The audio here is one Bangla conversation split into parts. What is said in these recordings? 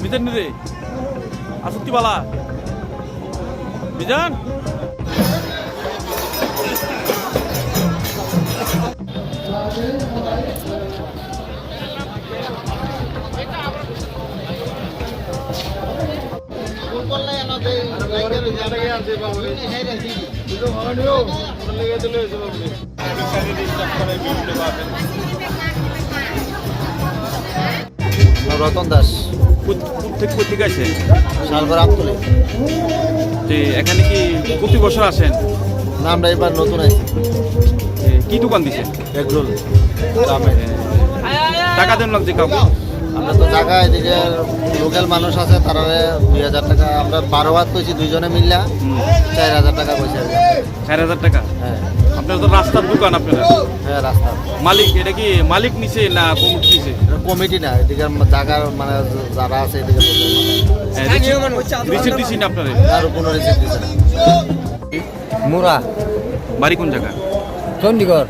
মিজান রে আসুতি বালা মিজান রতন দাস কোথেকে আসেন? শালগড় আমতলী। এখানে কি প্রতি বছর আসেন? না, আমরা এবার নতুন আছি। কি দোকান দিচ্ছেন? এগরোল গ্রামে। টাকা দেন লাগছে কাউকে? আমরা তো জায়গা এদিকে লোকাল মানুষ আছে, তারা 2000 টাকা আমরা 12 হাত কইছি, দুইজনে মিললা 4000 টাকা কইছে। 4000 টাকা? হ্যাঁ। আপনার তো রাস্তার দোকান আপনারা? হ্যাঁ, রাস্তা মালিক এটা কি মালিক নিছে না কমিটি নিছে? কমিটি না, এদিকে জায়গার মানে যারা আছে এদিকে রিসিপ্ট দিছি না আপনারা? আর কোনো রিসিপ্ট দিছে না। মুরা বাড়ি কোন জায়গা? চণ্ডীগড়।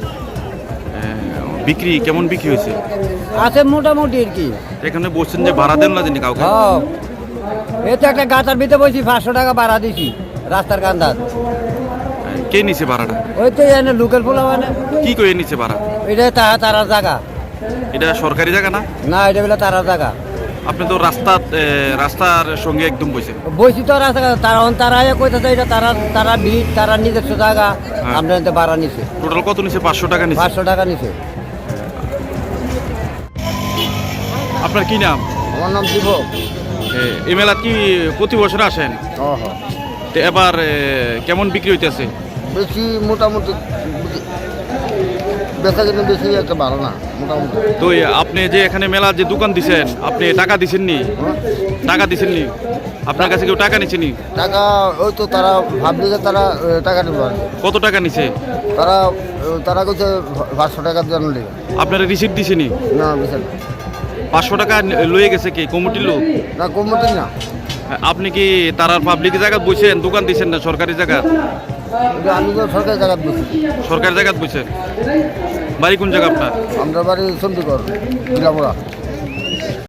বিক্রি কেমন বিক্রি হয়েছে? আছে মোটামুটি আর কি। এখানে বলছেন যে ভাড়া দেন না জানি কাউকে? হ্যাঁ, এই তো একটা গাতার ভিতরে বসি 500 টাকা ভাড়া দিছি রাস্তার কান্দার। কে নিছে ভাড়াটা? ওই তো এনে লোকাল পোলা মানে। কি করে নিছে ভাড়া? এটা তারার জায়গা। এটা সরকারি জায়গা না? না, এটা বলে তারার জায়গা। আপনি তো রাস্তার সঙ্গে একদম বসে বসি তো রাস্তা, তারা কইতেছে এটা তারা ভিড়, তারা নিজস্ব জায়গা। আমরা এতে ভাড়া নিছে। টোটাল কত নিছে? 500 টাকা নিছে। 500 টাকা নিছে। আপনার কি নাম? আমার নাম দিব। এই মেলা কি প্রতি বছর আসেন? তো এবার কেমন বিক্রি হইতেছে? বেশি মোটামুটি বেচা কিনে বেশি একটা ভালো না, মোটামুটি। তো আপনি যে এখানে মেলা যে দোকান দিছেন, আপনি টাকা দিছেন নি? টাকা দিছেন নি? আপনার কাছে কেউ টাকা নিছে নি? টাকা ওই তো তারা ভাবলি যে তারা টাকা নেবে। কত টাকা নিছে? তারা কইছে 500 টাকা দেওয়ার লেগে। আপনারা রিসিপ্ট দিছে নি? না, বুঝছেন 500 টাকা লয়ে গেছে কি কমিটির লোক? না, কমিটি না। আপনি কি তারার পাবলিক জায়গা বসেন, দোকান দিছেন না সরকারি জায়গা? আমি তো সরকারি জায়গা বসি। সরকারি জায়গা বসেন? বাড়ি কোন জায়গা আপনার? আমরা বাড়ি চণ্ডীগড়, বিলামোড়া।